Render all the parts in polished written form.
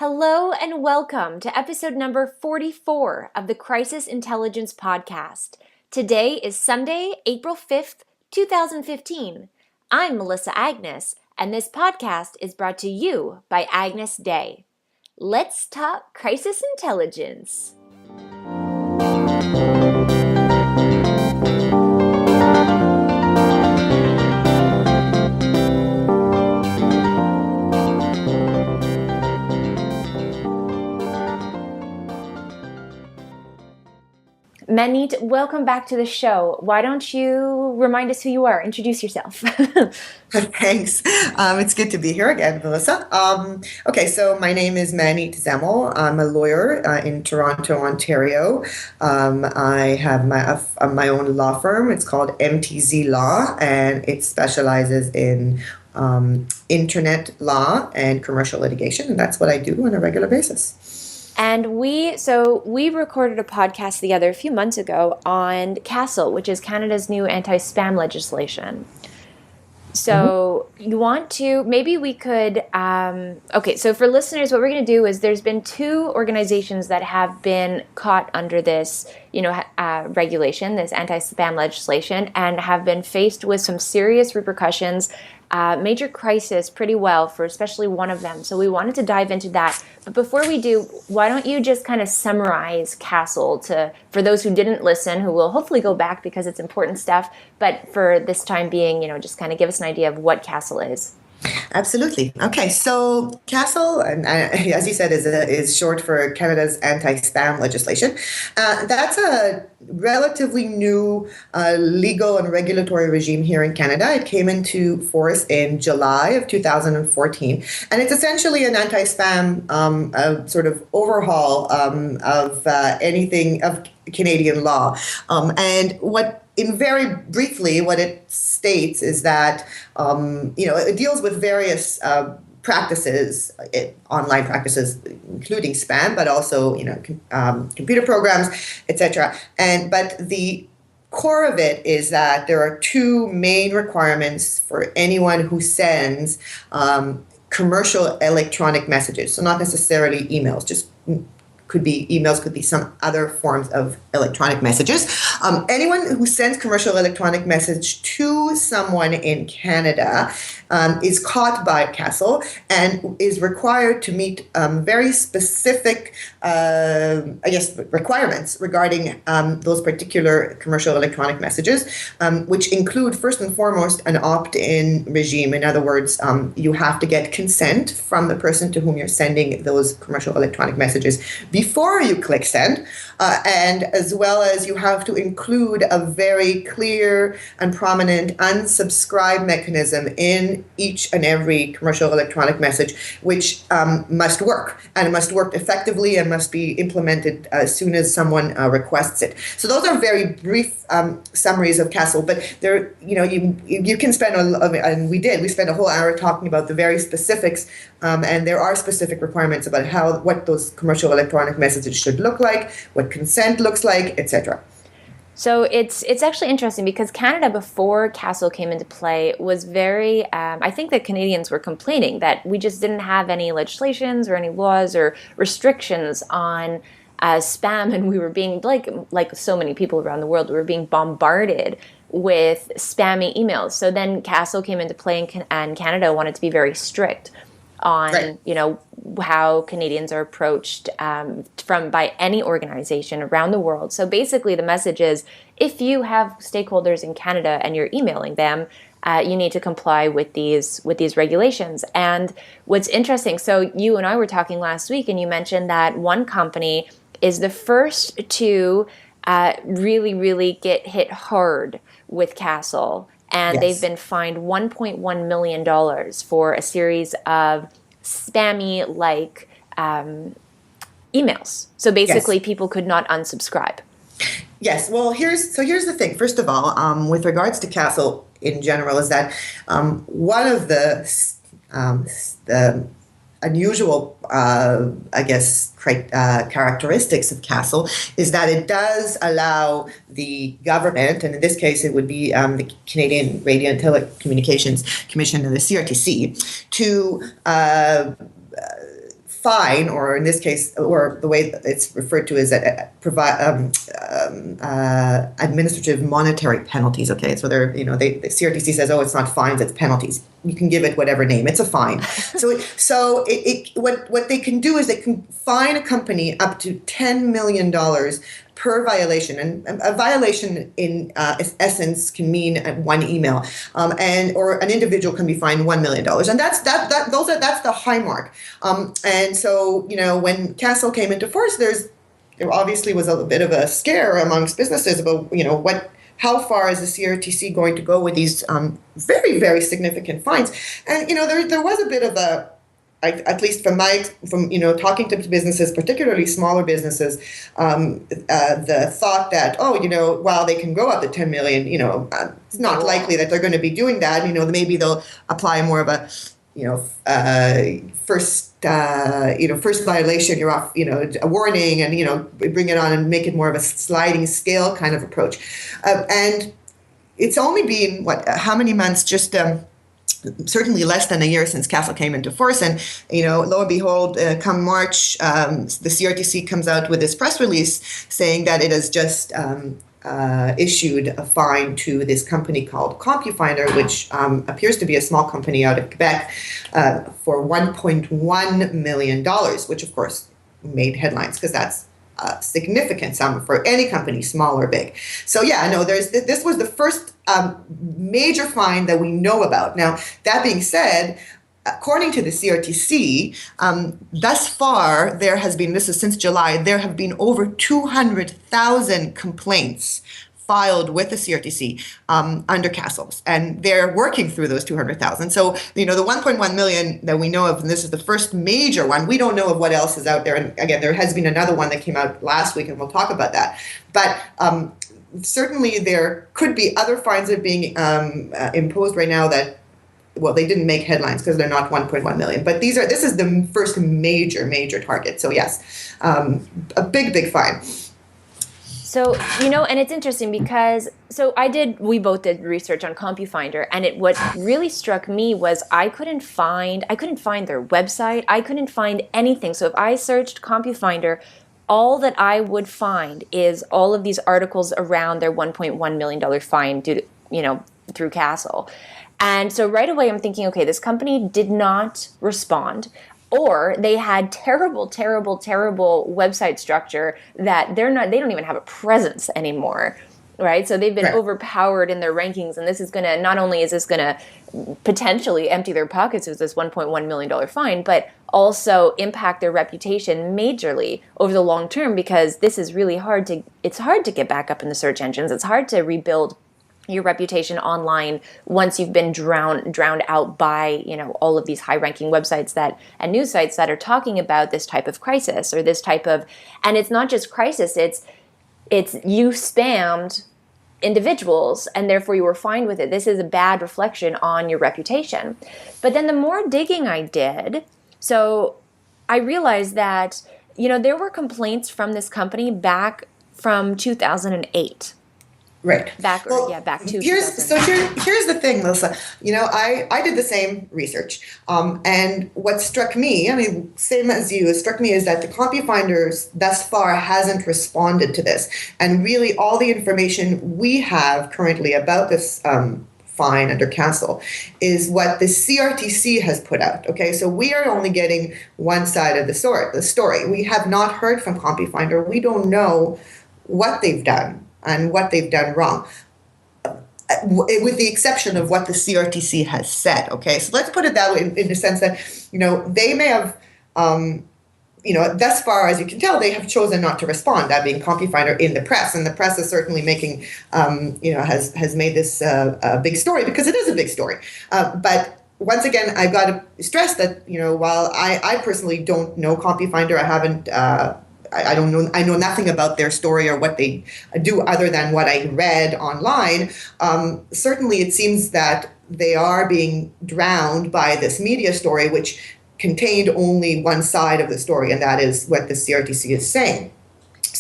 Hello and welcome to episode number 44 of the Crisis Intelligence Podcast. Today is Sunday, April 5th, 2015. I'm Melissa Agnes, and this podcast is brought to you by Agnes Day. Let's talk crisis intelligence. Maanit, welcome back to the show. Why don't you remind us who you are? Introduce yourself. Thanks. It's good to be here again, Melissa. So my name is Maanit Zemel. I'm a lawyer in Toronto, Ontario. I have my own law firm. It's called MTZ Law, and it specializes in internet law and commercial litigation, and that's what I do on a regular basis. And we recorded a podcast together a few months ago on CASL, which is Canada's new anti-spam legislation. So you want to, maybe we could, so for listeners, what we're going to do is there's been two organizations that have been caught under this, regulation, this anti-spam legislation, and have been faced with some serious repercussions, major crisis pretty well for especially one of them. So we wanted to dive into that. But before we do, why don't you just kind of summarize CASL for those who didn't listen, who will hopefully go back because it's important stuff. But for this time being, just kind of give us an idea of what CASL is. Absolutely. Okay, so CASL, as you said, is short for Canada's anti-spam legislation. That's a relatively new legal and regulatory regime here in Canada. It came into force in July of 2014, and it's essentially an anti-spam sort of overhaul of Canadian law. Very briefly, what it states is that, it deals with various practices, online practices, including spam, but also, computer programs, etc. But the core of it is that there are two main requirements for anyone who sends commercial electronic messages. So not necessarily emails, just could be emails, could be some other forms of electronic messages. Anyone who sends commercial electronic message to someone in Canada is caught by CASL and is required to meet very specific, requirements regarding those particular commercial electronic messages, which include, first and foremost, an opt-in regime. In other words, you have to get consent from the person to whom you're sending those commercial electronic messages before you click send, and as well as you have to include a very clear and prominent unsubscribe mechanism in each and every commercial electronic message, which must work, and it must work effectively and must be implemented as soon as someone requests it. So those are very brief summaries of CASL, but there, you can spend we spent a whole hour talking about the very specifics, and there are specific requirements about what those commercial electronic messages should look like, what consent looks like, etc. So it's actually interesting because Canada, before CASL came into play, was very, I think that Canadians were complaining that we just didn't have any legislations or any laws or restrictions on spam, and we were being, like so many people around the world, we were being bombarded with spammy emails. So then CASL came into play, and Canada wanted to be very strict on, right, how Canadians are approached by any organization around the world. So basically the message is, if you have stakeholders in Canada and you're emailing them, you need to comply with these regulations. And what's interesting, so you and I were talking last week, and you mentioned that one company is the first to really, really get hit hard with CASL. And yes, they've been fined $1.1 million for a series of spammy-like emails. So basically, yes, people could not unsubscribe. Yes. Well, here's the thing. First of all, with regards to CASL in general, is that one of the unusual, characteristics of CASL is that it does allow the government, and in this case it would be the Canadian Radio and Telecommunications Commission and the CRTC, to fine, or in this case, or the way that it's referred to is administrative monetary penalties. Okay, so they're, the CRTC says, oh, it's not fines, it's penalties. You can give it whatever name, it's a fine. What they can do is they can fine a company up to $10 million per violation, and a violation in essence can mean one email, or an individual can be fined $1 million, and that's the high mark. And so when CASL came into force, there obviously was a bit of a scare amongst businesses about how far is the CRTC going to go with these very, very significant fines, and there was a bit of a, at least from talking to businesses, particularly smaller businesses, the thought that, while they can go up to 10 million, it's not likely that they're going to be doing that. Maybe they'll apply more of a, first violation, you're off, a warning, and bring it on and make it more of a sliding scale kind of approach. And it's only been how many months? Just certainly less than a year since CASL came into force, and lo and behold, come March, the CRTC comes out with this press release saying that it has just issued a fine to this company called Compu-Finder, which appears to be a small company out of Quebec, for $1.1 million, which of course made headlines because that's a significant sum for any company, small or big. So this was the first major fine that we know about. Now, that being said, according to the CRTC, thus far, there has been, this is since July, there have been over 200,000 complaints filed with the CRTC under CASLs, and they're working through those 200,000. So, the 1.1 million that we know of, and this is the first major one, we don't know of what else is out there. And again, there has been another one that came out last week, and we'll talk about that. But certainly there could be other fines that are being imposed right now that, well, they didn't make headlines because they're not 1.1 million. But this is the first major target. So yes, a big fine. So, and it's interesting because, we both did research on Compu-Finder, and what really struck me was I couldn't find their website. I couldn't find anything. So if I searched Compu-Finder, all that I would find is all of these articles around their $1.1 million fine due to, through CASL. And so right away I'm thinking, okay, this company did not respond, or they had terrible website structure that they don't even have a presence anymore, right? So they've been overpowered in their rankings, and this is going to, not only is this going to potentially empty their pockets with this $1.1 million fine, but also impact their reputation majorly over the long term, because this is really it's hard to get back up in the search engines. It's hard to rebuild your reputation online once you've been drowned out by all of these high-ranking websites and news sites that are talking about this type of crisis, or this type of, and it's not just crisis, it's you spammed individuals and therefore you were fined with it. This is a bad reflection on your reputation. But then the more digging I did, so I realized that there were complaints from this company back from 2008. Right. Back to here's the thing, Melissa. I did the same research, and what struck me, same as you, struck me is that the Compu-Finders thus far hasn't responded to this, and really all the information we have currently about this fine under CASL is what the CRTC has put out. Okay, so we are only getting one side of the story. We have not heard from Compu-Finder. We don't know what they've done and what they've done wrong, with the exception of what the CRTC has said. Okay, so let's put it that way, in the sense that they may have, thus far, as you can tell, they have chosen not to respond. That being Compu-Finder in the press, and the press is certainly making, has made this a big story, because it is a big story. But once again, I've got to stress that while I personally don't know Compu-Finder, I haven't. I don't know. I know nothing about their story or what they do other than what I read online. Certainly, it seems that they are being drowned by this media story, which contained only one side of the story, and that is what the CRTC is saying.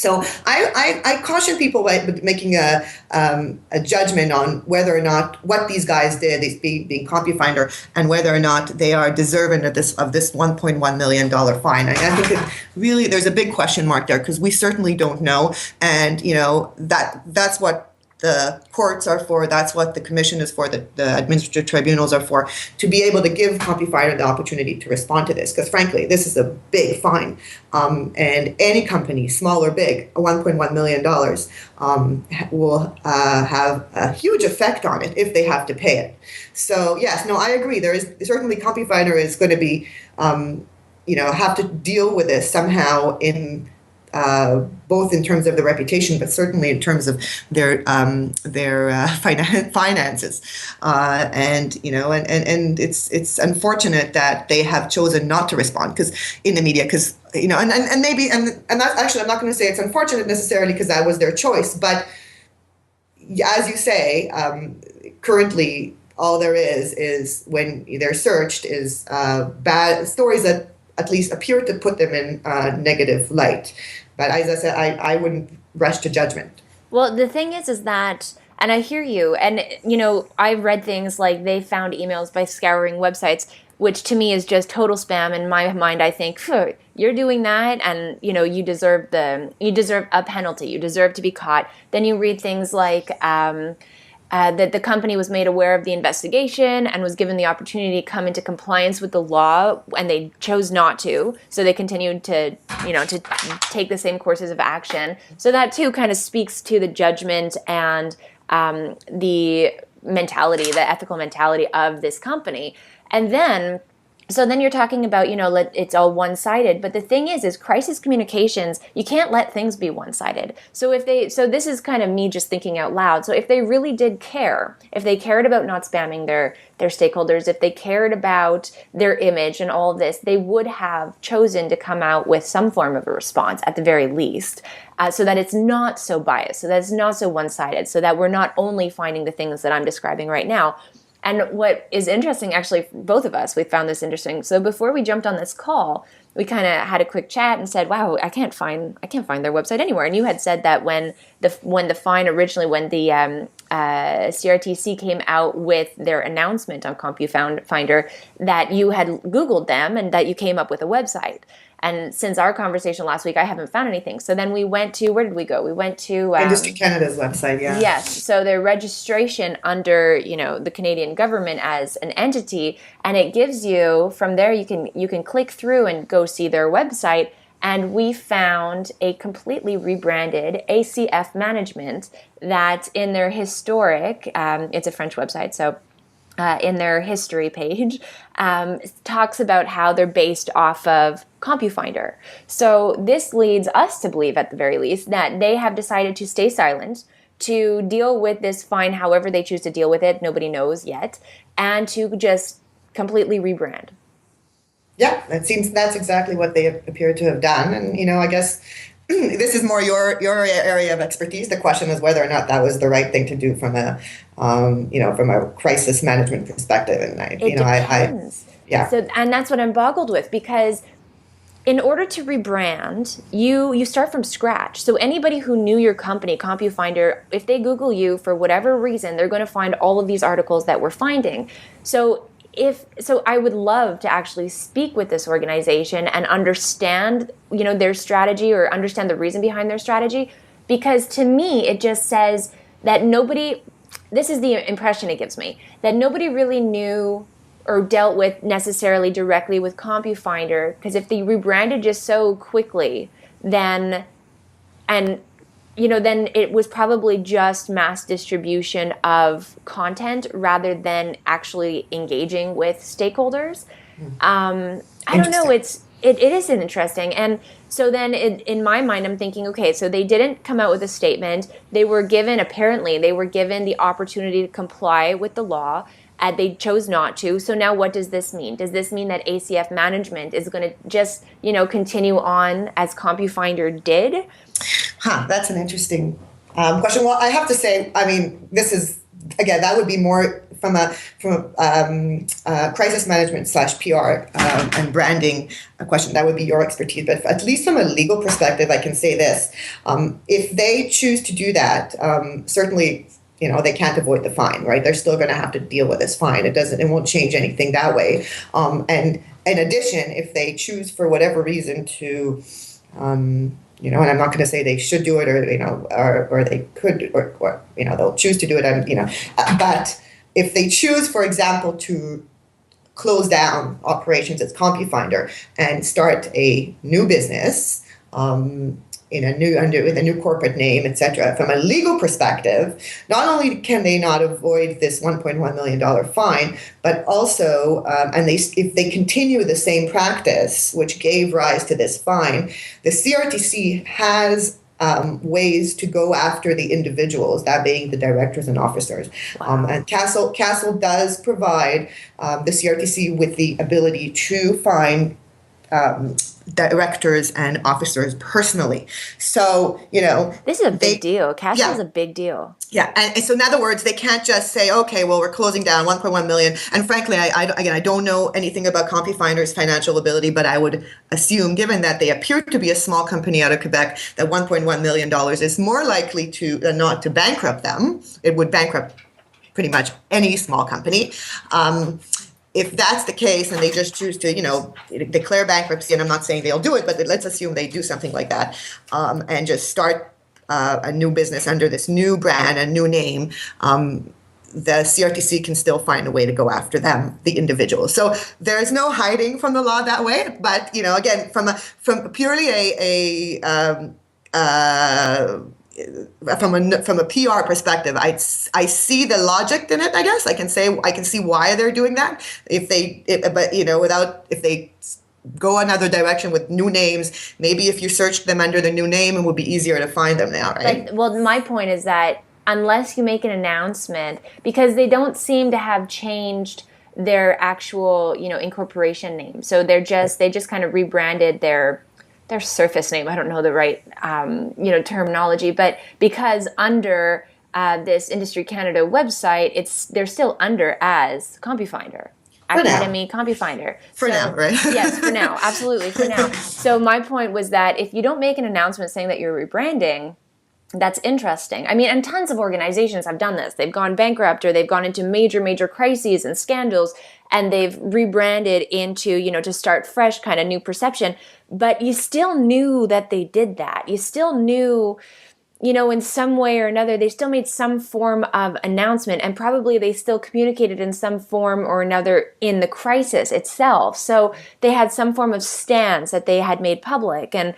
So I caution people by making a judgment on whether or not what these guys did, these being Compu-Finder, and whether or not they are deserving of this $1.1 million fine. And I think that really there's a big question mark there, because we certainly don't know, and that's what the courts are for, that's what the commission is for, the administrative tribunals are for, to be able to give Compu-Finder the opportunity to respond to this. Because frankly, this is a big fine. And any company, small or big, $1.1 million will have a huge effect on it if they have to pay it. So yes, no, I agree. There is certainly Compu-Finder is going to be, have to deal with this somehow in both in terms of the reputation, but certainly in terms of their finances, and it's unfortunate that they have chosen not to respond because in the media, because and maybe and that's actually, I'm not going to say it's unfortunate necessarily because that was their choice, but as you say, currently all there is when they're searched is bad stories that at least appear to put them in negative light. But as I said, I wouldn't rush to judgment. Well, the thing is that, and I hear you, and I've read things like they found emails by scouring websites, which to me is just total spam. In my mind, I think, you're doing that, and you deserve a penalty. You deserve to be caught. Then you read things like that the company was made aware of the investigation and was given the opportunity to come into compliance with the law, and they chose not to. So they continued to take the same courses of action. So that too kind of speaks to the judgment and the mentality, the ethical mentality of this company. And then you're talking about, it's all one-sided. But the thing is crisis communications, you can't let things be one-sided. So this is kind of me just thinking out loud. So if they really did care, if they cared about not spamming their stakeholders, if they cared about their image and all of this, they would have chosen to come out with some form of a response at the very least, so that it's not so biased, so that it's not so one-sided, so that we're not only finding the things that I'm describing right now. And what is interesting, actually, both of us, we found this interesting. So before we jumped on this call, we kind of had a quick chat and said, "Wow, I can't find their website anywhere." And you had said that when the fine originally, when the CRTC came out with their announcement on Compu-Finder, that you had Googled them and that you came up with a website. And since our conversation last week, I haven't found anything. So then we went to, where did we go? We went to Industry Canada's website, yeah. Yes. So their registration under, the Canadian government as an entity, and it gives you, from there you can click through and go see their website. And we found a completely rebranded ACF management that in their historic, it's a French website, so in their history page, talks about how they're based off of Compu-Finder. So this leads us to believe, at the very least, that they have decided to stay silent, to deal with this fine however they choose to deal with it, nobody knows yet, and to just completely rebrand. Yeah, that's exactly what they appear to have done. And, I guess this is more your area of expertise. The question is whether or not that was the right thing to do from a crisis management perspective. And it depends. So, and that's what I'm boggled with, because in order to rebrand, you start from scratch. So anybody who knew your company, Compu-Finder, if they Google you for whatever reason, they're going to find all of these articles that we're finding. So I would love to actually speak with this organization and understand, their strategy, or understand the reason behind their strategy, because to me, it just says that this is the impression it gives me, that nobody really knew or dealt with necessarily directly with Compu-Finder, because if they rebranded just so quickly, then it was probably just mass distribution of content rather than actually engaging with stakeholders. I don't know. It is interesting. And so then in my mind, I'm thinking, okay, so they didn't come out with a statement. They were given the opportunity to comply with the law. They chose not to. So now what does this mean? Does this mean that ACF management is going to just, continue on as Compu-Finder did? That's an interesting question. Well, I have to say, this is again, that would be more from a crisis management / PR and branding question. That would be your expertise. But at least from a legal perspective, I can say this: if they choose to do that, certainly, they can't avoid the fine, right? They're still going to have to deal with this fine. It won't change anything that way. And in addition, if they choose for whatever reason to, and I'm not going to say they should do it, or they could, or they'll choose to do it, but if they choose, for example, to close down operations at Compu-Finder and start a new business, with a new corporate name, etc. From a legal perspective, not only can they not avoid this $1.1 million fine, but also, if they continue the same practice which gave rise to this fine, the CRTC has ways to go after the individuals, that being the directors and officers. Wow. And CASL does provide the CRTC with the ability to fine directors and officers personally. So, this is a big deal. CASL is a big deal. Yeah. And so in other words, they can't just say, okay, well, we're closing down 1.1 million. And frankly, I don't know anything about Compu-Finder's financial ability, but I would assume, given that they appear to be a small company out of Quebec, that $1.1 million is more likely to not to bankrupt them. It would bankrupt pretty much any small company. If that's the case and they just choose to, declare bankruptcy, and I'm not saying they'll do it, but let's assume they do something like that, and just start a new business under this new brand, a new name, the CRTC can still find a way to go after them, the individuals. So there is no hiding from the law that way. But, again, from purely from a PR perspective, I see the logic in it. I guess I can see why they're doing that. If they go another direction with new names, maybe if you search them under the new name, it would be easier to find them now, right? Well, my point is that unless you make an announcement, because they don't seem to have changed their actual, incorporation name, so they just kind of rebranded their surface name. I don't know the right, terminology, but because under this Industry Canada website, they're still under as Compu-Finder. Academy Compu-Finder. For now, right? Yes, for now. Absolutely, for now. So my point was that if you don't make an announcement saying that you're rebranding, that's interesting. I mean, and tons of organizations have done this. They've gone bankrupt or they've gone into major, major crises and scandals, and they've rebranded into, to start fresh, kind of new perception. But you still knew that they did that. You still knew, in some way or another, they still made some form of announcement, and probably they still communicated in some form or another in the crisis itself. So they had some form of stance that they had made public, and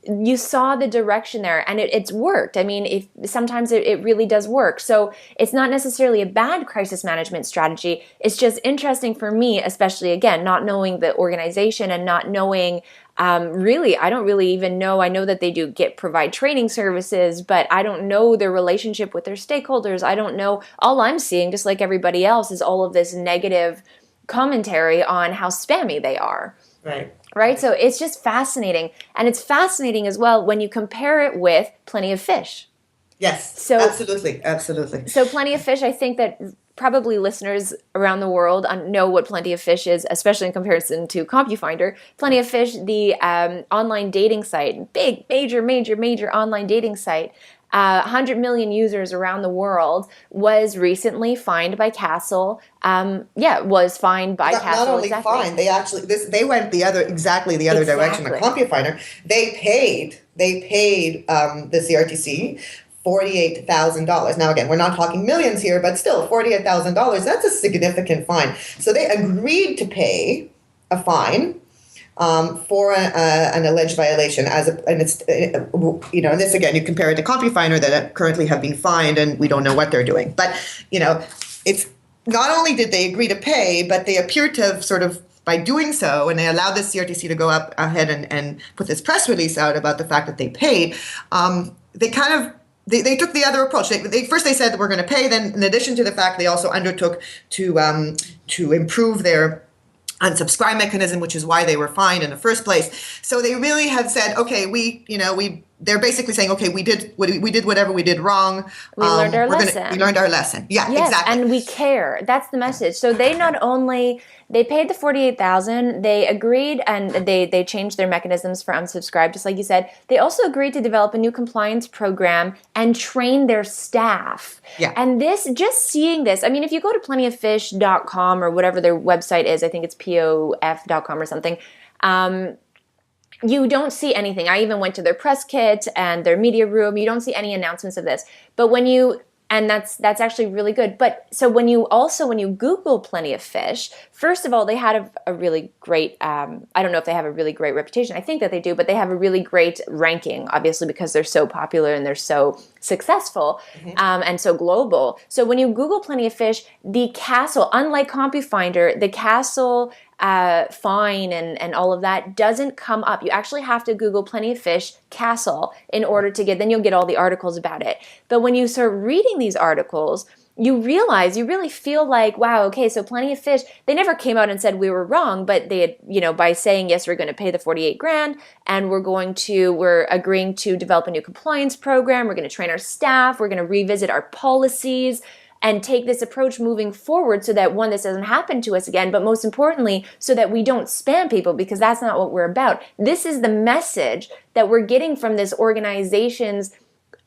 you saw the direction there, and it's worked. I mean, sometimes it really does work. So it's not necessarily a bad crisis management strategy. It's just interesting for me, especially, again, not knowing the organization and not knowing, really, I don't really even know. I know that they do provide training services, but I don't know their relationship with their stakeholders. I don't know. All I'm seeing, just like everybody else, is all of this negative commentary on how spammy they are. Right? So it's just fascinating. And it's fascinating as well when you compare it with Plenty of Fish. Yes, so, absolutely. So Plenty of Fish, I think that probably listeners around the world know what Plenty of Fish is, especially in comparison to Compu-Finder. Plenty of Fish, the online dating site, big, major online dating site, 100 million users around the world, was recently fined by CASL. Was fined by CASL. Not only fined, they went the other direction of Compu-Finder. They paid the CRTC $48,000. Now, again, we're not talking millions here, but still, $48,000, that's a significant fine. So they agreed to pay a fine for an alleged violation, and this again, you compare it to Compu-Finder that currently have been fined, and we don't know what they're doing. But, it's not only did they agree to pay, but they appear to have sort of, by doing so, and they allowed the CRTC to go ahead and put this press release out about the fact that they paid, they took the other approach. First they said that we're going to pay. Then, in addition to the fact, they also undertook to improve their unsubscribe mechanism, which is why they were fined in the first place. So they really had said, okay, we they're basically saying, okay, we did whatever we did wrong. We learned our lesson. We learned our lesson. Yeah, yes, exactly. And we care. That's the message. So they not only they paid the $48,000, they agreed, and they changed their mechanisms for unsubscribe, just like you said. They also agreed to develop a new compliance program and train their staff. Yeah. And just seeing this, I mean, if you go to plentyoffish.com or whatever their website is, I think it's pof.com or something. You don't see anything. I even went to their press kit and their media room. You don't see any announcements of this. But and that's actually really good. But so when you Google Plenty of Fish, first of all, they had a really great, I don't know if they have a really great reputation. I think that they do, but they have a really great ranking, obviously, because they're so popular and they're so successful and so global. So when you Google Plenty of Fish, the CASL, unlike Compu-Finder, the CASL fine and all of that doesn't come up. You actually have to Google Plenty of Fish CASL in order to then you'll get all the articles about it. But when you start reading these articles, you realize, you really feel like, wow, okay, so Plenty of Fish, they never came out and said we were wrong, but they had, by saying, yes, we're going to pay the $48,000 and we're agreeing to develop a new compliance program. We're going to train our staff. We're going to revisit our policies and take this approach moving forward so that, one, this doesn't happen to us again, but most importantly, so that we don't spam people, because that's not what we're about. This is the message that we're getting from this organization's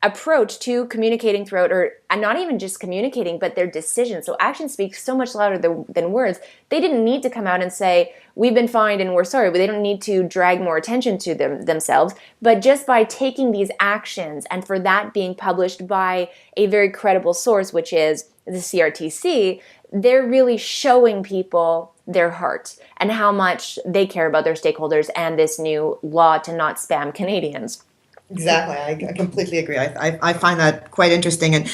approach to communicating throughout, and not even just communicating, but their decisions. So action speaks so much louder than words. They didn't need to come out and say, we've been fined and we're sorry, but they don't need to drag more attention to themselves. But just by taking these actions, and for that being published by a very credible source, which is the CRTC, they're really showing people their heart and how much they care about their stakeholders and this new law to not spam Canadians. Exactly, I completely agree. I find that quite interesting, and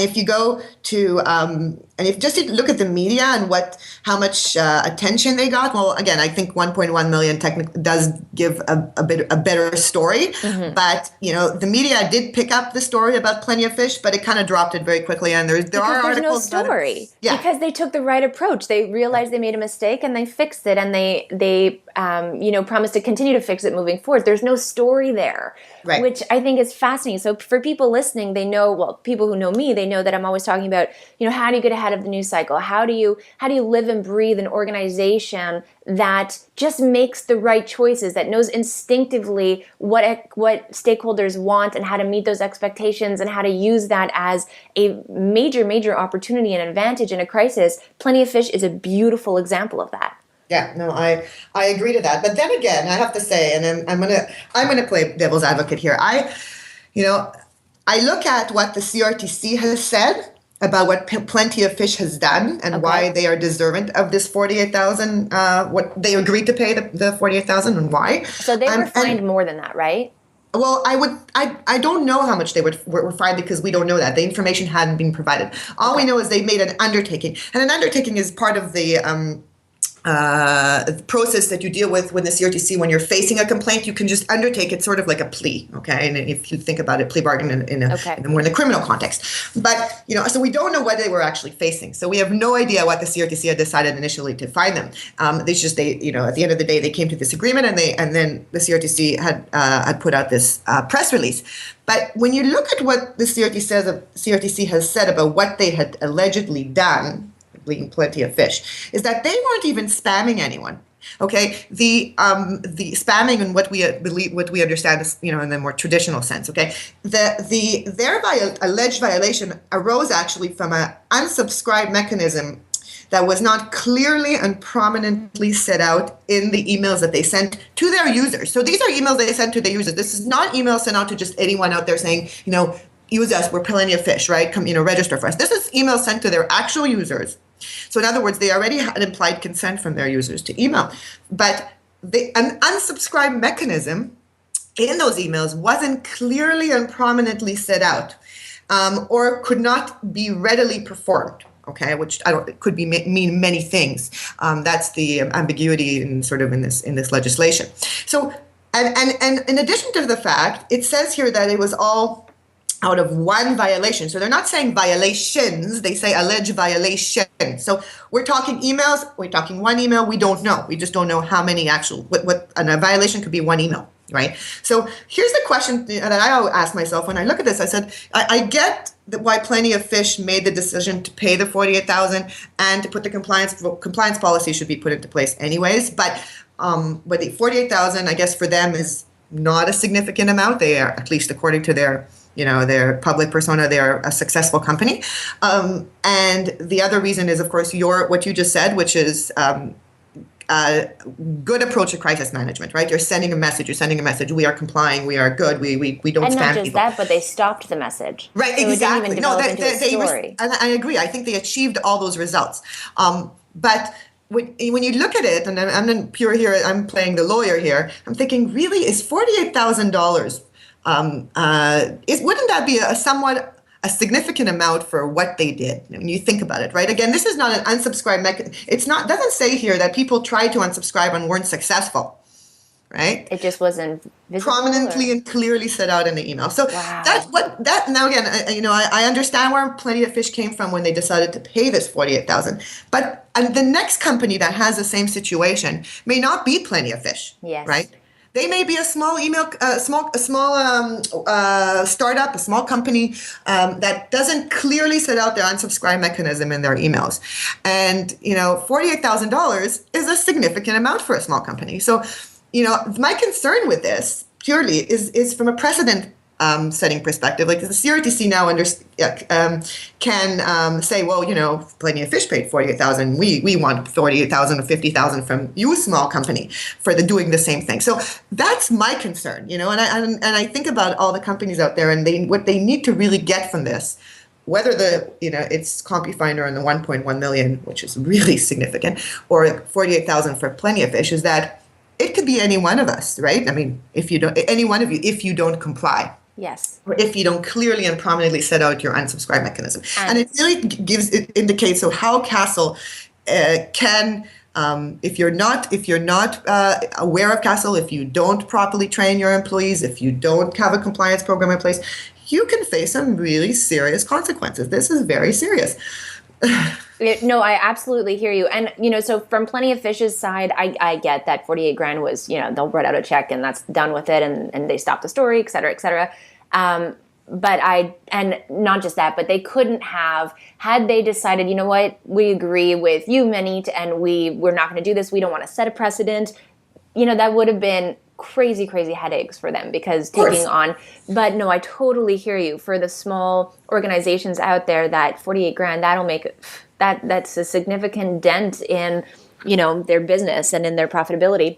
if you go to and if just you look at the media and how much attention they got, well, again, I think 1.1 million does give a better story, but the media did pick up the story about Plenty of Fish, but it kind of dropped it very quickly, and there's articles. There's no story, because they took the right approach. They realized they made a mistake and they fixed it, and they promised to continue to fix it moving forward. There's no story there. Right. Which I think is fascinating. So for people listening, they know, well, people who know me, they know that I'm always talking about, how do you get ahead of the news cycle? How do you live and breathe an organization that just makes the right choices, that knows instinctively what stakeholders want and how to meet those expectations and how to use that as a major, major opportunity and advantage in a crisis? Plenty of Fish is a beautiful example of that. Yeah, no, I agree to that. But then again, I have to say, and I'm gonna play devil's advocate here. I look at what the CRTC has said about what Plenty of Fish has done and why they are deserving of this $48,000. What they agreed to pay the $48,000 and why. So they were fined more than that, right? Well, I don't know how much they were fined, because we don't know that. The information hadn't been provided. All we know is they made an undertaking, and an undertaking is part of the process that you deal with when the CRTC, when you're facing a complaint, you can just undertake it sort of like a plea, okay? And if you think about it, plea bargain more in the criminal context. But, so we don't know what they were actually facing. So we have no idea what the CRTC had decided initially to fine them. At the end of the day, they came to this agreement, and then the CRTC had put out this press release. But when you look at what the CRTC has said about what they had allegedly done, being Plenty of Fish, is that they weren't even spamming anyone. Okay, the spamming and what we understand is, in the more traditional sense. Okay, their alleged violation arose actually from an unsubscribe mechanism that was not clearly and prominently set out in the emails that they sent to their users. So these are emails they sent to their users. This is not emails sent out to just anyone out there saying, use us, we're Plenty of Fish, right? Come, register for us. This is emails sent to their actual users. So in other words, they already had implied consent from their users to email. But an unsubscribe mechanism in those emails wasn't clearly and prominently set out, or could not be readily performed. Okay, which it could mean many things. That's the ambiguity in this legislation. So, and in addition to the fact, it says here that it was all out of one violation. So they're not saying violations, they say alleged violation. So we're talking emails, we're talking one email, we don't know. We just don't know how many and a violation could be one email. right? So here's the question that I ask myself when I look at this. I said, I get why Plenty of Fish made the decision to pay the 48,000 and to put the compliance policy should be put into place anyways. But the 48,000, I guess for them is not a significant amount. They are, at least according to their their public persona, they're a successful company. And the other reason is, of course, what you just said, which is good approach to crisis management, right? You're sending a message. We are complying. We are good. We don't and spam not just people. that, but they stopped the message. Right, so exactly. It didn't even develop into a story. And I agree. I think they achieved all those results. But when you look at it, and I'm pure here, I'm playing the lawyer here. I'm thinking, really, is $48,000? Wouldn't that be a somewhat a significant amount for what they did when you think about it, right? Again, this is not an unsubscribe mechanism. Doesn't say here that people tried to unsubscribe and weren't successful, right? It just wasn't visible, prominently and clearly set out in the email. So now again, I understand where Plenty of Fish came from when they decided to pay this 48,000. But the next company that has the same situation may not be Plenty of Fish, right? They may be a small startup, a small company that doesn't clearly set out their unsubscribe mechanism in their emails. And, $48,000 is a significant amount for a small company. So, my concern with this purely is from a precedent setting perspective. Like the CRTC now can say, well, Plenty of Fish paid 48,000. We want 48,000 or 50,000 from you, small company, for doing the same thing. So that's my concern, and I think about all the companies out there and what they need to really get from this. Whether it's Compu-Finder and the 1.1 million, which is really significant, or 48,000 for Plenty of Fish, is that it could be any one of us, right? I mean, any one of you, if you don't comply. Yes. Or if you don't clearly and prominently set out your unsubscribe mechanism. And it really indicates how CASL can, if you're not aware of CASL, if you don't properly train your employees, if you don't have a compliance program in place, you can face some really serious consequences. This is very serious. No, I absolutely hear you. And, so from Plenty of Fish's side, I get that 48 grand was, they'll write out a check and that's done with it. And they stop the story, et cetera, et cetera. And not just that, but they couldn't have, had they decided, you know what, we agree with you, Maanit, and we're not going to do this. We don't want to set a precedent. That would have been crazy headaches for them because taking on, but no, I totally hear you. For the small organizations out there, that 48 grand, that'll make that's a significant dent in, their business and in their profitability.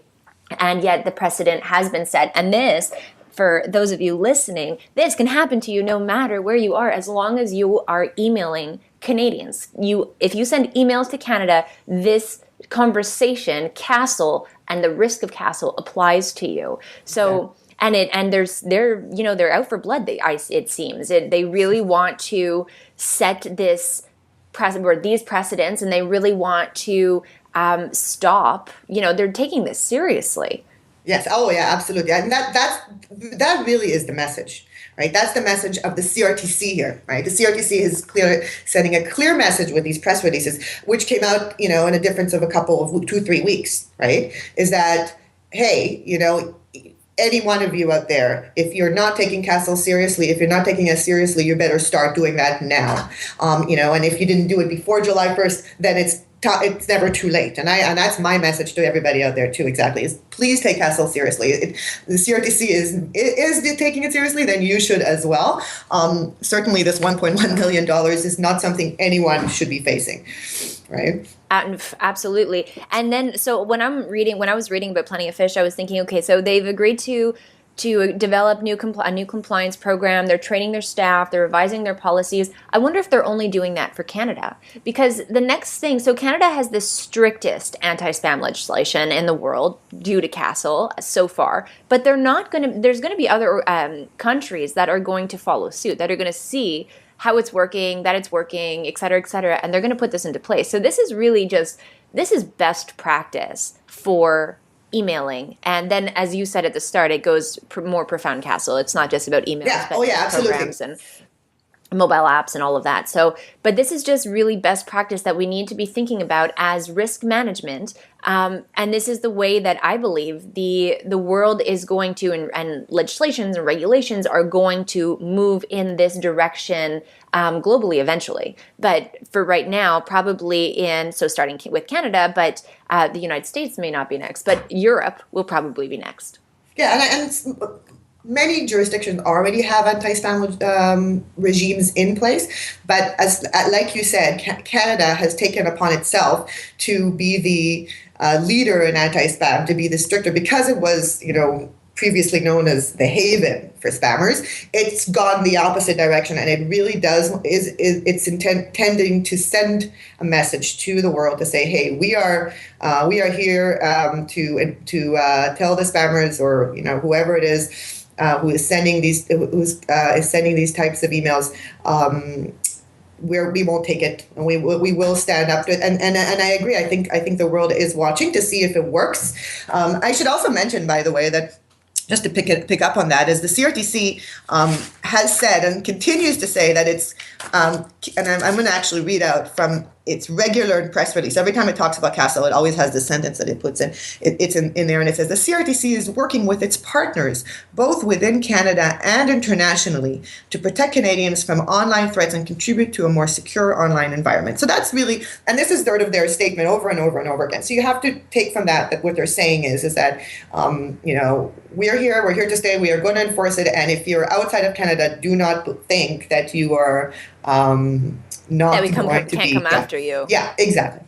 And yet the precedent has been set. And this, for those of you listening, this can happen to you no matter where you are, as long as you are emailing Canadians. If you send emails to Canada, this conversation, CASL, and the risk of CASL applies to you. So, they're out for blood. It seems they really want to set these precedents, and they really want to stop. They're taking this seriously. Yes. Oh, yeah. Absolutely. And that really is the message, right? That's the message of the CRTC here, right? The CRTC is sending a clear message with these press releases, which came out, in a difference of a couple of 2-3 weeks, right? Is that, hey, any one of you out there, if you're not taking CASL seriously, if you're not taking us seriously, you better start doing that now. And if you didn't do it before July 1st, then it's never too late. And that's my message to everybody out there too, exactly, is please take CASL seriously. The CRTC is taking it seriously, then you should as well. Certainly this $1.1 million is not something anyone should be facing, right? Absolutely. And then, so when I was reading about Plenty of Fish, I was thinking, okay, so they've agreed to develop a new compliance program. They're training their staff. They're revising their policies. I wonder if they're only doing that for Canada. Because the next thing, so Canada has the strictest anti-spam legislation in the world due to CASL so far. But there's going to be other countries that are going to follow suit, that are going to see how it's working, that it's working, et cetera, and they're going to put this into place. So this is best practice for emailing. And then, as you said at the start, it goes more profound CASL. It's not just about emails, but absolutely. programs. mobile apps and all of that. So, but this is just really best practice that we need to be thinking about as risk management. And this is the way that I believe the world is going to, and legislations and regulations are going to move in this direction globally eventually. But for right now, probably so starting with Canada, but the United States may not be next, but Europe will probably be next. Yeah, and many jurisdictions already have anti-spam regimes in place, but like you said, Canada has taken upon itself to be the leader in anti-spam, to be the stricter, because it was, previously known as the haven for spammers. It's gone the opposite direction, and it really it's intending to send a message to the world to say, hey, we are here to tell the spammers, or whoever it is who is sending these types of emails, where we won't take it, and we will stand up to it. And I agree. I think the world is watching to see if it works. I should also mention, by the way, that just to pick up on that, is the CRTC has said and continues to say that it's, and I'm going to actually read out from its regular press release. Every time it talks about CASL, it always has this sentence that it puts in. It's in there, and it says, the CRTC is working with its partners, both within Canada and internationally, to protect Canadians from online threats and contribute to a more secure online environment. So that's really, and this is sort of their statement over and over and over again. So you have to take from that what they're saying is that, we're here to stay, we are going to enforce it, and if you're outside of Canada, do not think that you are not that we can't come after you. Yeah, exactly.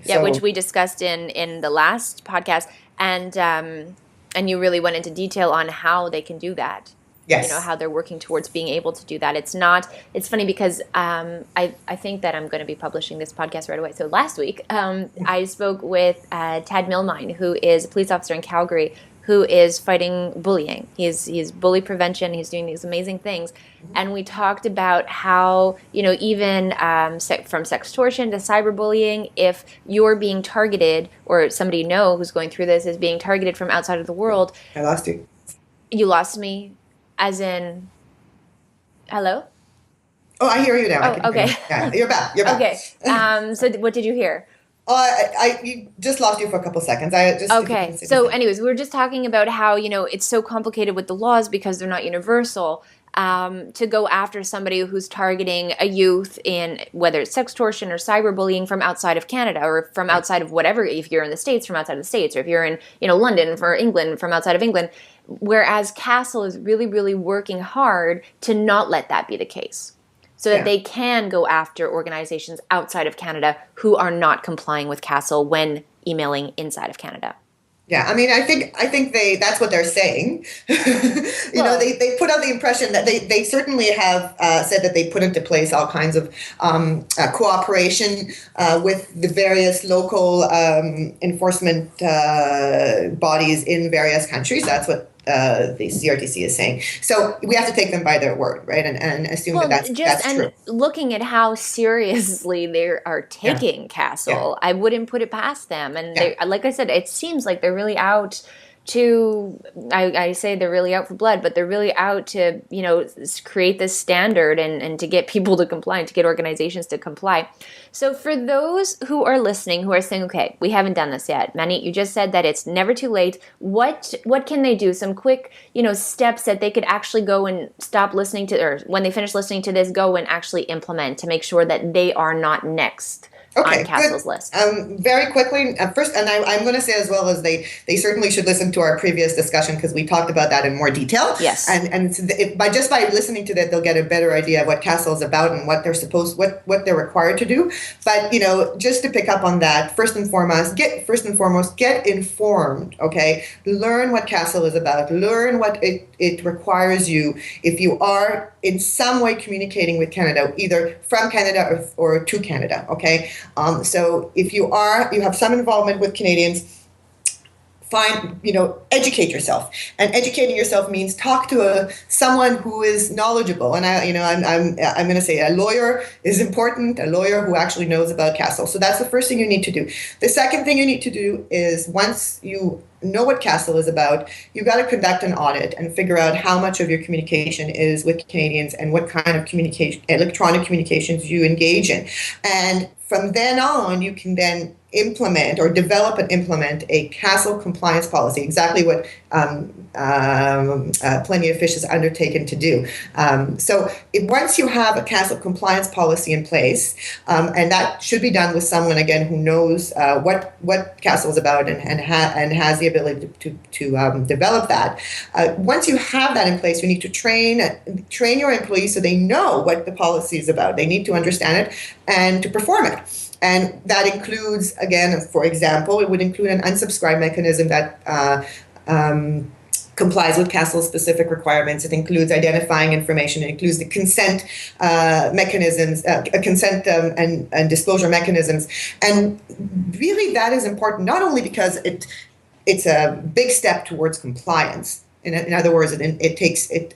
Yeah, so, which we discussed in the last podcast, and you really went into detail on how they can do that. Yes. How they're working towards being able to do that. It's funny because I think that I'm going to be publishing this podcast right away. So last week, I spoke with Tad Milmine, who is a police officer in Calgary, who is fighting bullying. He's bully prevention. He's doing these amazing things. And we talked about how, even from sextortion to cyberbullying, if you're being targeted, or somebody who's going through this is being targeted from outside of the world. I lost you. You lost me, as in, hello? Oh, I hear you now. Oh, okay. Yeah, you're back. Okay. So what did you hear? I just lost you for a couple seconds. Okay. So anyways, we were just talking about how, it's so complicated with the laws because they're not universal, to go after somebody who's targeting a youth in whether it's sextortion or cyberbullying from outside of Canada, or from outside of whatever, if you're in the States, from outside of the States, or if you're in, London, for England, from outside of England. Whereas CASL is really, really working hard to not let that be the case, so that they can go after organizations outside of Canada who are not complying with CASL when emailing inside of Canada. Yeah, I mean, I think that's what they're saying. They put out the impression that they certainly have said that they put into place all kinds of cooperation with the various local enforcement bodies in various countries. That's what the CRTC is saying. So we have to take them by their word, right? And assume that's true. And looking at how seriously they are taking CASL, I wouldn't put it past them. And they, like I said, it seems like they're really out to, I say they're really out for blood, but they're really out to, create this standard and to get people to comply and to get organizations to comply. So for those who are listening, who are saying, okay, we haven't done this yet, Maanit, you just said that it's never too late. What can they do? Some quick, steps that they could actually go and stop listening to, or when they finish listening to this, go and actually implement to make sure that they are not next on CASL's list. Very quickly, first, and I'm going to say as well as they certainly should listen to our previous discussion, because we talked about that in more detail. Yes. And by listening to that, they'll get a better idea of what CASL is about and what they're required to do. But just to pick up on that, first and foremost, get informed. Okay, learn what CASL is about. Learn what it requires you if you are in some way communicating with Canada, either from Canada or to Canada. Okay. So if you have some involvement with Canadians, educate yourself. And educating yourself means talk to someone who is knowledgeable. And I'm going to say a lawyer is important, a lawyer who actually knows about CASL. So that's the first thing you need to do. The second thing you need to do is, once you know what CASL is about, you've got to conduct an audit and figure out how much of your communication is with Canadians and what kind of electronic communications you engage in. And from then on, you can then implement or develop and implement a CASL compliance policy, exactly what Plenty of Fish has undertaken to do. So once you have a CASL compliance policy in place, and that should be done with someone, again, who knows what CASL is about and has the ability to develop that. Once you have that in place, you need to train your employees so they know what the policy is about. They need to understand it and to perform it. And that includes, again, for example, it would include an unsubscribe mechanism that complies with CASL's specific requirements. It includes identifying information. It includes the consent mechanisms, consent and disclosure mechanisms. And really, that is important, not only because it's a big step towards compliance. In other words, it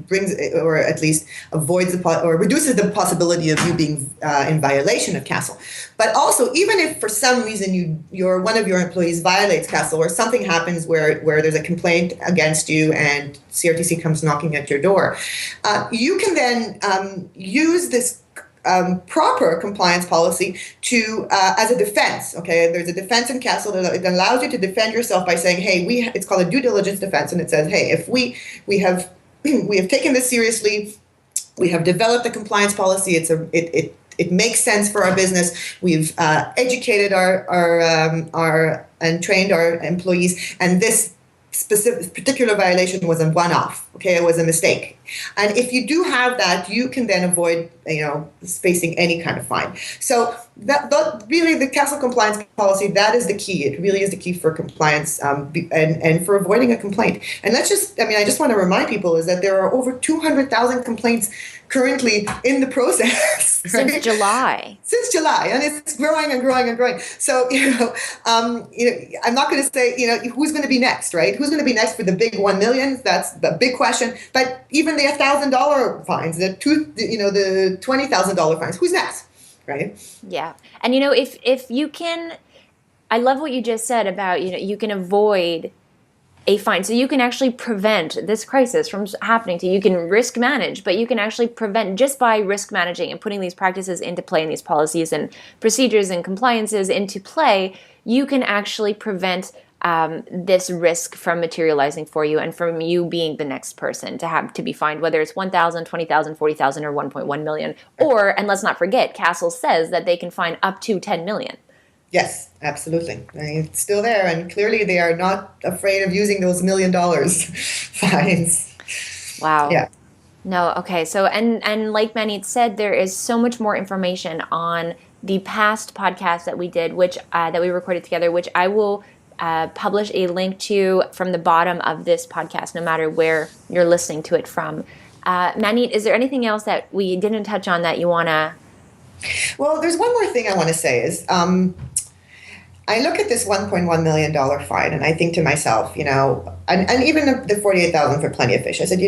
brings, or at least avoids or reduces the possibility of you being in violation of CASL. But also, even if for some reason one of your employees violates CASL, or something happens where there's a complaint against you and CRTC comes knocking at your door, you can then use this proper compliance policy to as a defense. Okay, there's a defense in CASL that allows you to defend yourself by saying, "Hey, it's called a due diligence defense," and it says, "Hey, if we have taken this seriously. We have developed a compliance policy. It makes sense for our business. We've educated our and trained our employees, and this particular violation was a one-off. Okay, it was a mistake. And if you do have that, you can then avoid facing any kind of fine. So that really, the CASL compliance policy, that is the key. It really is the key for compliance and for avoiding a complaint. And I just want to remind people is that there are over 200,000 complaints currently in the process. Right? Since July. Since July, and it's growing and growing and growing. So I'm not going to say who's going to be next, right? Who's going to be next for the big 1 million? That's the big question. But even the $1,000 fines, the $20,000 fines, who's next, right? Yeah, and if you can, I love what you just said about you can avoid a fine. So you can actually prevent this crisis from happening to you. You can risk manage, but you can actually prevent just by risk managing and putting these practices into play and these policies and procedures and compliances into play. You can actually prevent this risk from materializing for you and from you being the next person to be fined, whether it's 1,000, 20,000, 40,000, or 1.1 million. And let's not forget, CASL says that they can fine up to 10 million. Yes, absolutely. It's still there, and clearly they are not afraid of using those $1 million fines. Wow. Yeah. No, okay. So, and like Maanit said, there is so much more information on the past podcast that we did, which that we recorded together, which I will publish a link to from the bottom of this podcast, no matter where you're listening to it from. Maanit, is there anything else that we didn't touch on that you want to? Well, there's one more thing I want to say is I look at this $1.1 million fine and I think to myself, and even the $48,000 for Plenty of Fish, I said,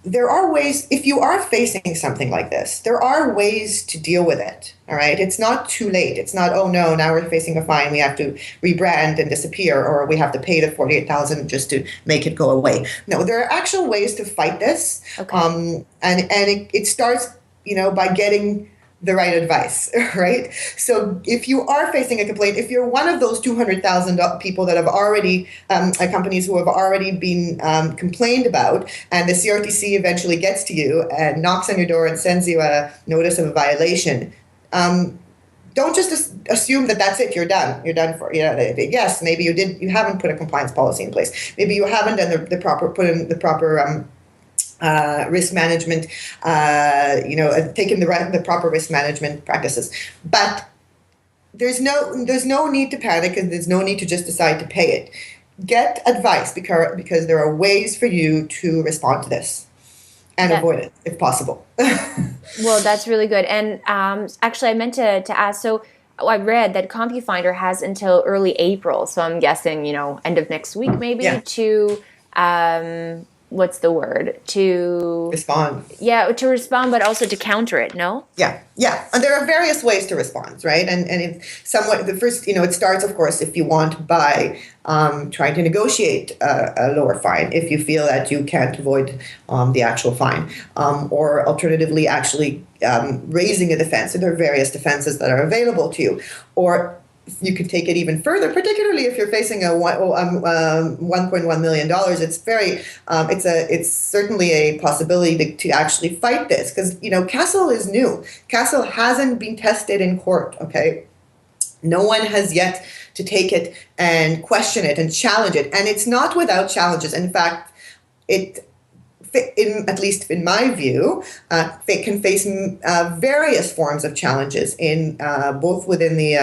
there are ways, if you are facing something like this, there are ways to deal with it. All right. It's not too late. It's not, oh no, now we're facing a fine. We have to rebrand and disappear, or we have to pay the $48,000 just to make it go away. No, there are actual ways to fight this. Okay. And it starts, by getting the right advice, right? So if you are facing a complaint, if you're one of those 200,000 people that have already, companies who have already been complained about, and the CRTC eventually gets to you and knocks on your door and sends you a notice of a violation, don't just assume that that's it. You're done. You're done for. Yes, maybe you haven't put a compliance policy in place. Maybe you haven't done the proper risk management, taking the proper risk management practices. But there's no need to panic, and there's no need to just decide to pay it. Get advice because there are ways for you to respond to this and avoid it if possible. Well, that's really good. And actually, I meant to ask. So I read that Compu-Finder has until early April, so I'm guessing, end of next week maybe Yeah. to what's the word? To Respond. Yeah, to respond, but also to counter it, no? Yeah, yeah, and there are various ways to respond, right? And if somewhat the first, it starts, of course, if you want by trying to negotiate a lower fine if you feel that you can't avoid the actual fine, or alternatively, actually raising a defense. And there are various defenses that are available to you, or you can take it even further, particularly if you're facing a $1.1 million. It's very, it's certainly a possibility to actually fight this, because CASL is new. CASL hasn't been tested in court. Okay, no one has yet to take it and question it and challenge it, and it's not without challenges. In fact, at least in my view, it can face various forms of challenges in both within the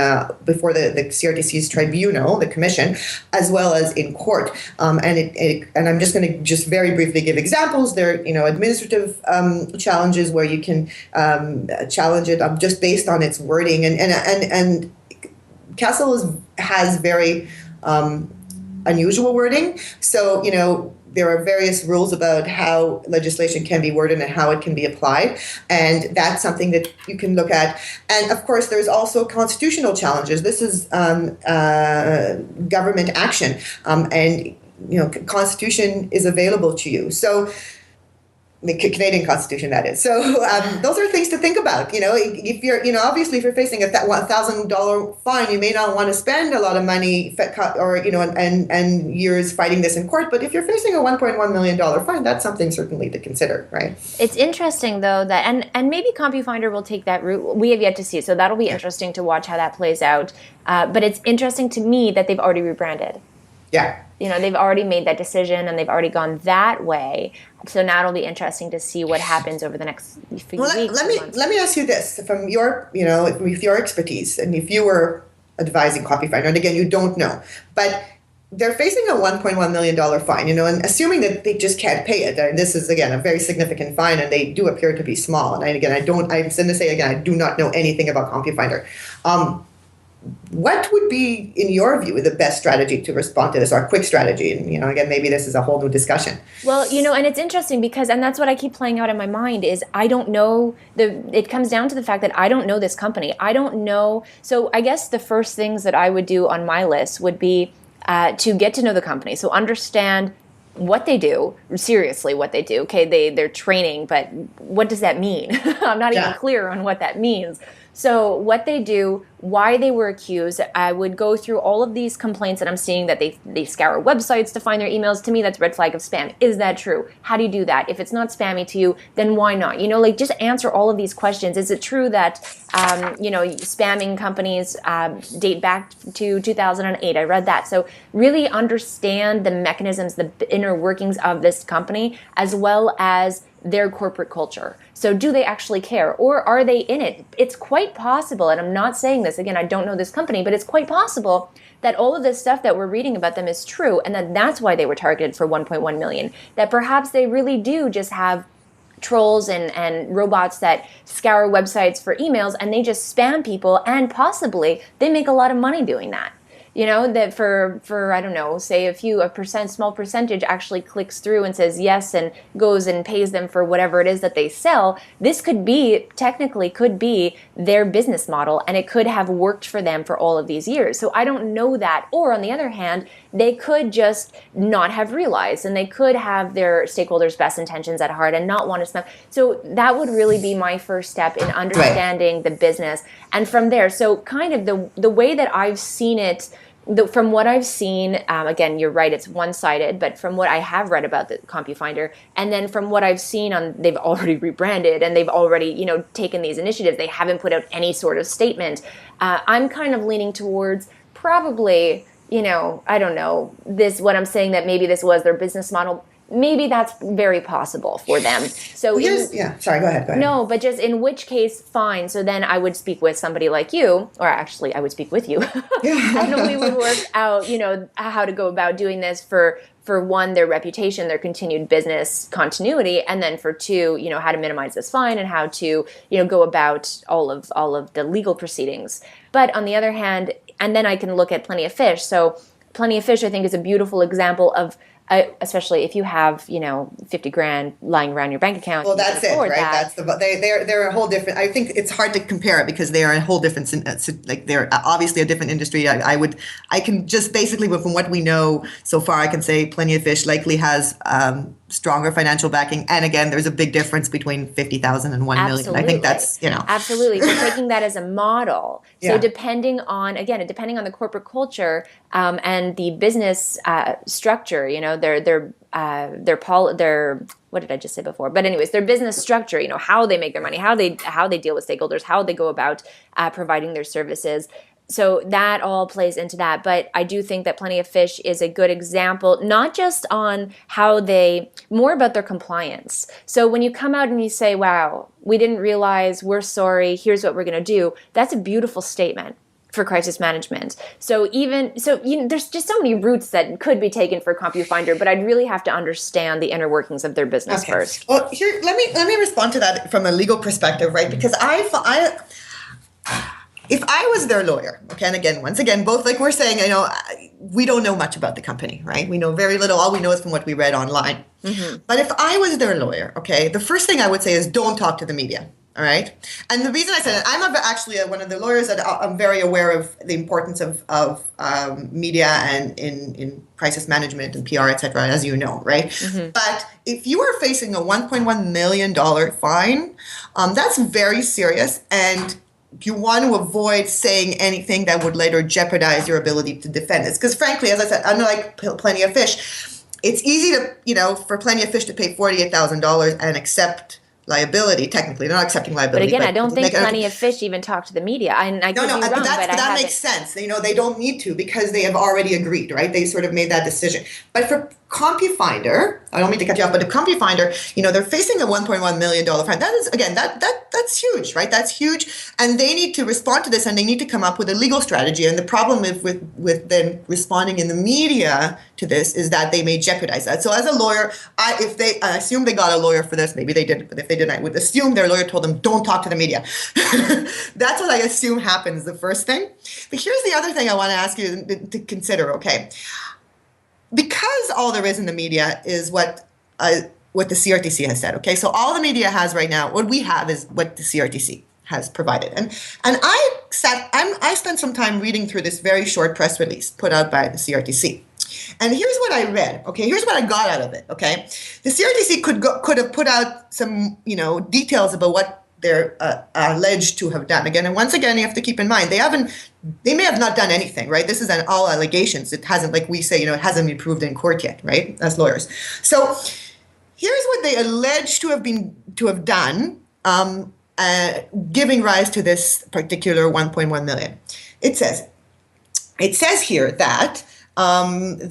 before the CRTC's tribunal, the commission, as well as in court. And I'm just going to very briefly give examples. There are administrative challenges where you can challenge it just based on its wording, and CASL has very unusual wording. So there are various rules about how legislation can be worded and how it can be applied. And that's something that you can look at. And of course, there's also constitutional challenges. This is government action. And Constitution is available to you. So the Canadian Constitution, that is. So those are things to think about. If you're, obviously, if you're facing a $1,000 fine, you may not want to spend a lot of money, or and years fighting this in court. But if you're facing a $1.1 million fine, that's something certainly to consider, right? It's interesting though that, and maybe Compu-Finder will take that route. We have yet to see, so that'll be interesting to watch how that plays out. But it's interesting to me that they've already rebranded. Yeah. They've already made that decision and they've already gone that way. So now it'll be interesting to see what happens over the next few weeks. Let me ask you this from your, with your expertise, and if you were advising Compu-Finder, and again, you don't know, but they're facing a $1.1 million fine, and assuming that they just can't pay it. And this is, again, a very significant fine, and they do appear to be small. And I'm going to say again, I do not know anything about Compu-Finder. What would be, in your view, the best strategy to respond to this, or a quick strategy? And, again, maybe this is a whole new discussion. Well, and it's interesting because, and that's what I keep playing out in my mind, is I don't know, it comes down to the fact that I don't know this company. I don't know. So I guess the first things that I would do on my list would be to get to know the company. So understand what they do, seriously what they do. Okay, they're training, but what does that mean? I'm not even clear on what that means. So what they do, why they were accused, I would go through all of these complaints that I'm seeing, that they scour websites to find their emails. To me, that's red flag of spam. Is that true? How do you do that? If it's not spammy to you, then why not? Just answer all of these questions. Is it true that, spamming companies date back to 2008? I read that. So really understand the mechanisms, the inner workings of this company, as well as their corporate culture. So do they actually care, or are they in it? It's quite possible, and I'm not saying this, again, I don't know this company, but it's quite possible that all of this stuff that we're reading about them is true, and that's why they were targeted for 1.1 million. That perhaps they really do just have trolls and robots that scour websites for emails, and they just spam people, and possibly they make a lot of money doing that. That for I don't know, say small percentage actually clicks through and says yes and goes and pays them for whatever it is that they sell. This technically could be their business model, and it could have worked for them for all of these years. So I don't know that. Or on the other hand, they could just not have realized, and they could have their stakeholders' best intentions at heart and not want to spam. So that would really be my first step in understanding the business. And from there, so kind of the way that I've seen it, from what I've seen, again, you're right, it's one-sided, but from what I have read about the Compu-Finder, and then from what I've seen they've already rebranded, and they've already, taken these initiatives, they haven't put out any sort of statement. I'm kind of leaning towards probably, I don't know, what I'm saying, that maybe this was their business model. maybe that's very possible for them. So sorry, go ahead. No, but just in which case, fine. So then I would speak with somebody like you, or actually I would speak with you, and we would work out, how to go about doing this for one, their reputation, their continued business continuity, and then for two, how to minimize this fine and how to, go about all of the legal proceedings. But on the other hand, and then I can look at Plenty of Fish. So Plenty of Fish, I think, is a beautiful example of, especially if you have, 50 grand lying around your bank account. Well, that's it, right? That's they're a whole different. I think it's hard to compare it because they are a whole different. Like they're obviously a different industry. I can just basically, from what we know so far, I can say Plenty of Fish likely has stronger financial backing. And again, there's a big difference between 50,000 and 1 million. I think that's absolutely. So taking that as a model. So depending on the corporate culture and the business structure, their what did I just say before? But anyways, their business structure, how they make their money, how they deal with stakeholders, how they go about providing their services. So that all plays into that. But I do think that Plenty of Fish is a good example, not just on more about their compliance. So when you come out and you say, wow, we didn't realize, we're sorry, here's what we're going to do, that's a beautiful statement for crisis management. So there's just so many routes that could be taken for Compu-Finder, but I'd really have to understand the inner workings of their business first. Well, here, let me respond to that from a legal perspective, right? Because if I was their lawyer, okay, and once again, both, like we're saying, we don't know much about the company, right? We know very little. All we know is from what we read online. Mm-hmm. But if I was their lawyer, okay, the first thing I would say is don't talk to the media. All right. And the reason I said it, I'm actually one of the lawyers that I'm very aware of the importance of media and in crisis management and PR, et cetera, as you know, right? Mm-hmm. But if you are facing a $1.1 million fine, that's very serious. And you want to avoid saying anything that would later jeopardize your ability to defend this. Because frankly, as I said, unlike Plenty of Fish, it's easy to, for Plenty of Fish to pay $48,000 and accept liability. Technically, they're not accepting liability. But again, I don't think Plenty of Fish even talk to the media. I could be wrong, but that makes sense. They don't need to because they have already agreed, right? They sort of made that decision. But for Compu-Finder, I don't mean to cut you off, but the Compu-Finder, they're facing a $1.1 million fine. That is, again, that's huge, right? That's huge. And they need to respond to this and they need to come up with a legal strategy. And the problem with them responding in the media to this is that they may jeopardize that. So as a lawyer, I assume they got a lawyer for this. Maybe they didn't, but if they didn't, I would assume their lawyer told them, don't talk to the media. That's what I assume happens, the first thing. But here's the other thing I want to ask you to consider, okay? Because all there is in the media is what the CRTC has said, okay? So all the media has right now, what we have is what the CRTC has provided. And I spent some time reading through this very short press release put out by the CRTC. And here's what I read, okay? Here's what I got out of it, okay? The CRTC could have put out some, details about what they're alleged to have done. Again, and once again, you have to keep in mind, they may have not done anything, right? This is all allegations. It hasn't, like we say, it hasn't been proved in court yet, right? As lawyers. So here's what they allege to have done, giving rise to this particular 1.1 million. It says here that I'm going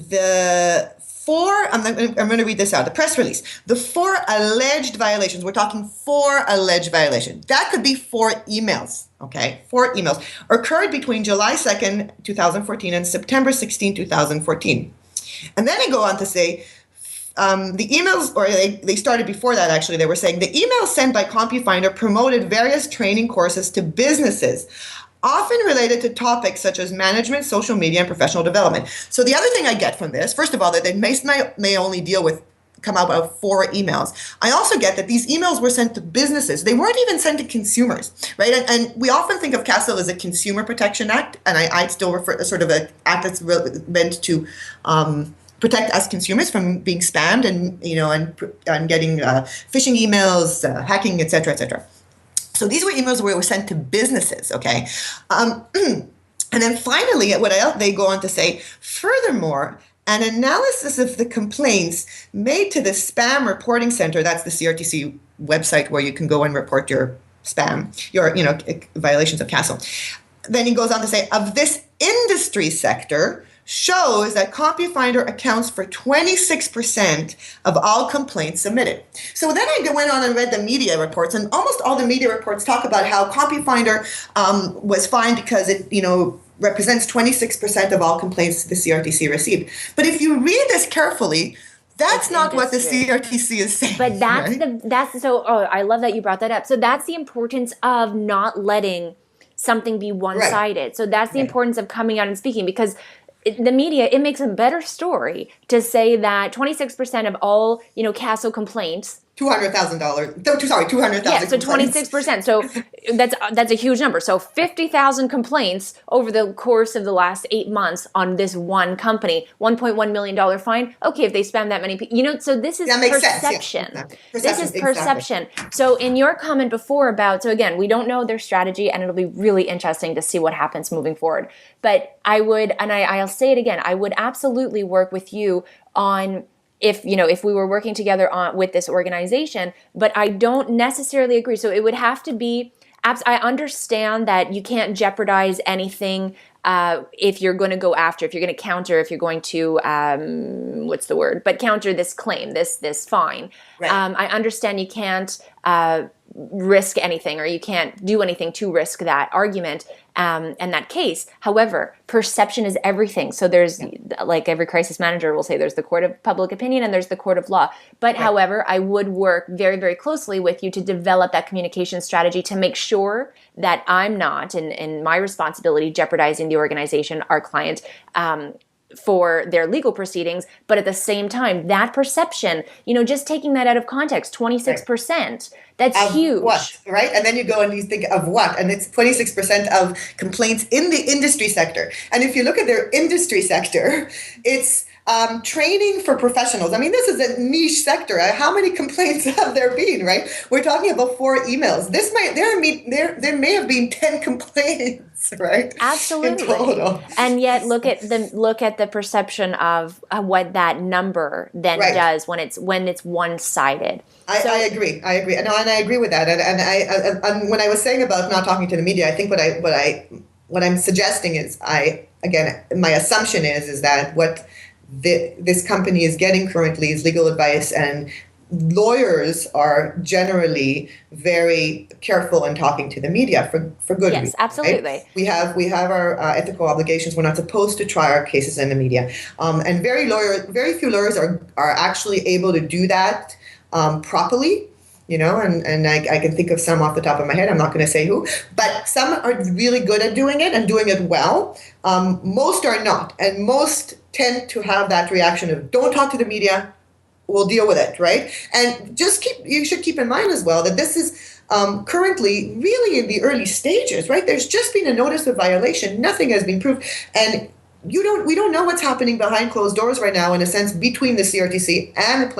to read this out, the press release. The 4 alleged violations, we're talking 4 alleged violations. That could be 4 emails, okay? 4 emails occurred between July 2nd, 2014 and September 16, 2014. And then they go on to say, the emails, or they started before that actually, they were saying, the emails sent by Compu-Finder promoted various training courses to businesses, often related to topics such as management, social media, and professional development. So the other thing I get from this, first of all, that they may only come out about 4 emails. I also get that these emails were sent to businesses. They weren't even sent to consumers, right? And we often think of CASL as a Consumer Protection Act, and I still refer to sort of an act that's meant to protect us consumers from being spammed and getting phishing emails, hacking, et cetera, et cetera. So these were emails where were sent to businesses, okay? And then finally, they go on to say, furthermore, an analysis of the complaints made to the Spam Reporting Center, that's the CRTC website where you can go and report your spam, your violations of CASL. Then he goes on to say, of this industry sector, shows that Compu-Finder accounts for 26% of all complaints submitted. So then I went on and read the media reports, and almost all the media reports talk about how Compu-Finder was fined because it, represents 26% of all complaints the CRTC received. But if you read this carefully, that's not what the CRTC is saying. But I love that you brought that up. So that's the importance of not letting something be one-sided. Right. So that's the importance of coming out and speaking, because the media, it makes a better story to say that 26% of all, CASL complaints, $200,000. Sorry, 200,000. Yeah, so 26%. So that's a huge number. So 50,000 complaints over the course of the last 8 months on this one company. $1.1 million fine. Okay, if they spam that many people, so this is perception. Yeah. This is perception. Exactly. So in your comment before about, so again, we don't know their strategy, and it'll be really interesting to see what happens moving forward. But I would, and I'll say it again, I would absolutely work with you on, if we were working together with this organization, but I don't necessarily agree. So it would have to be, I understand that you can't jeopardize anything if you're going to go after, if you're going to counter, if you're going to, counter this claim, this fine. Right. I understand you can't risk anything, or you can't do anything to risk that argument and that case. However, perception is everything. So there's, like every crisis manager will say, there's the court of public opinion and there's the court of law. But however, I would work very, very closely with you to develop that communication strategy to make sure that I'm not, in my responsibility, jeopardizing the organization, our client, for their legal proceedings. But at the same time, that perception, just taking that out of context, 26%, that's of huge. What, right? And then you go and you think of what? And it's 26% of complaints in the industry sector. And if you look at their industry sector, it's training for professionals. I mean, this is a niche sector. How many complaints have there been, right? We're talking about 4 emails. There may have been 10 complaints, right? Absolutely. In total. And yet look at the perception of what that number then does when it's one-sided. I agree. And I agree with that. And when I was saying about not talking to the media, I think what I'm suggesting is, my assumption is that what this company is getting currently is legal advice, and lawyers are generally very careful in talking to the media for good reason. Yes, absolutely. Right? We have our ethical obligations. We're not supposed to try our cases in the media, and very few lawyers are actually able to do that properly. And I can think of some off the top of my head. I'm not going to say who, but some are really good at doing it and doing it well. Most are not, and most tend to have that reaction of, don't talk to the media, we'll deal with it, right? And you should keep in mind as well that this is currently really in the early stages, right? There's just been a notice of violation. Nothing has been proved. And we don't know what's happening behind closed doors right now, in a sense, between the CRTC and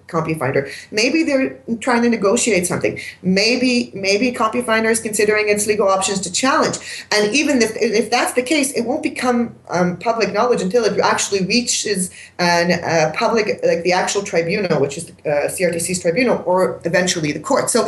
Compu-Finder. Maybe they're trying to negotiate something. Maybe Compu-Finder is considering its legal options to challenge. And even if that's the case, it won't become public knowledge until it actually reaches public, like the actual tribunal, which is CRTC's tribunal, or eventually the court. So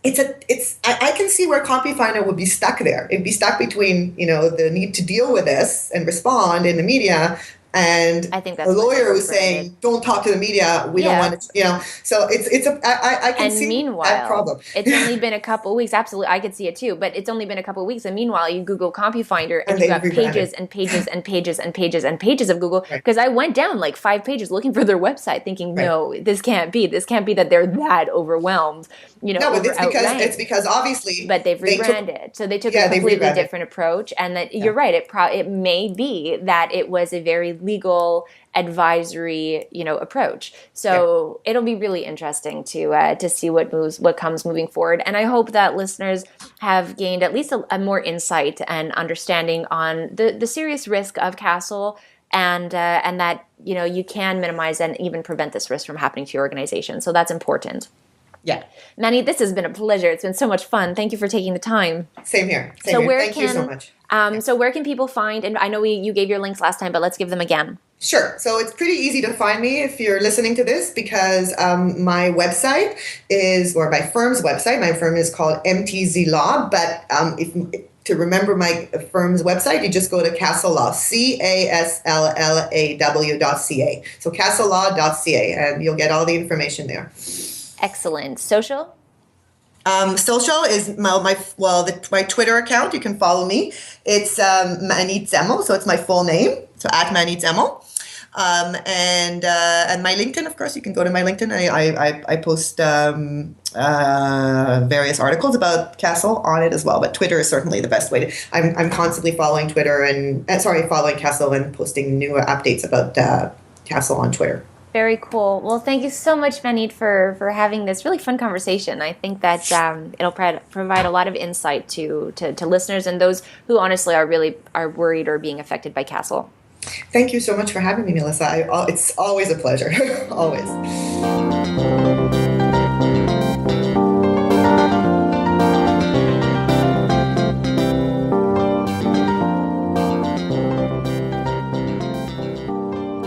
I can see where Compu-Finder would be stuck there. It'd be stuck between, the need to deal with this and respond in the media, and I think that's a lawyer who's saying, don't talk to the media, we don't want to, so I can see that problem. It's only been a couple of weeks. Absolutely. I could see it too, but it's only been a couple of weeks. And meanwhile, you Google Compu-Finder and you got pages and pages and pages and pages and pages of Google. Because I went down like 5 pages looking for their website thinking, no, this can't be that they're that overwhelmed. No, but it's because obviously, but they've rebranded. So they took a completely different approach, and that you're right. It may be that it was a very legal advisory, approach. So it'll be really interesting to see what comes moving forward. And I hope that listeners have gained at least a more insight and understanding on the serious risk of CASL, and that you can minimize and even prevent this risk from happening to your organization. So that's important. Yeah. Maanit, this has been a pleasure. It's been so much fun. Thank you for taking the time. Same here. Thank you so much. So where can people find, and I know you gave your links last time, but let's give them again. Sure. So it's pretty easy to find me if you're listening to this, because my website my firm's website, my firm is called MTZ Law, but to remember my firm's website, you just go to CASL Law, CASLLAW.ca. So CASLLaw.ca, and you'll get all the information there. Excellent. Social? Social is my Twitter account. You can follow me. It's Maanit Zemel, so it's my full name. So at Maanit Zemel. And my LinkedIn, of course, you can go to my LinkedIn. I post various articles about CASL on it as well. But Twitter is certainly the best way. I'm constantly following Twitter following CASL and posting new updates about CASL on Twitter. Very cool. Well, thank you so much, Maanit, for having this really fun conversation. I think that it'll provide a lot of insight to listeners and those who honestly are worried or being affected by CASL. Thank you so much for having me, Melissa. It's always a pleasure. Always.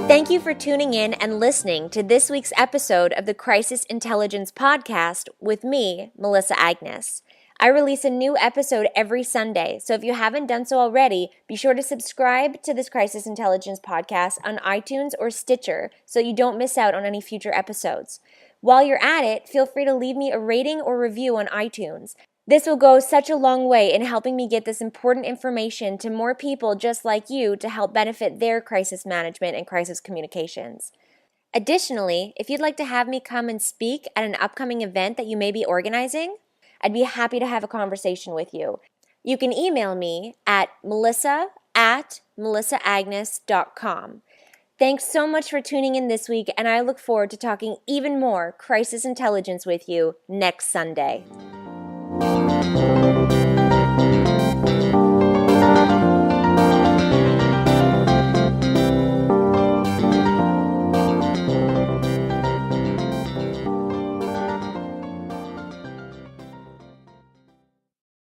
Thank you for tuning in and listening to this week's episode of the Crisis Intelligence Podcast with me, Melissa Agnes. I release a new episode every Sunday, so if you haven't done so already, be sure to subscribe to this Crisis Intelligence Podcast on iTunes or Stitcher so you don't miss out on any future episodes. While you're at it, feel free to leave me a rating or review on iTunes. This will go such a long way in helping me get this important information to more people just like you to help benefit their crisis management and crisis communications. Additionally, if you'd like to have me come and speak at an upcoming event that you may be organizing, I'd be happy to have a conversation with you. You can email me at melissa@melissaagnes.com. Thanks so much for tuning in this week, and I look forward to talking even more crisis intelligence with you next Sunday.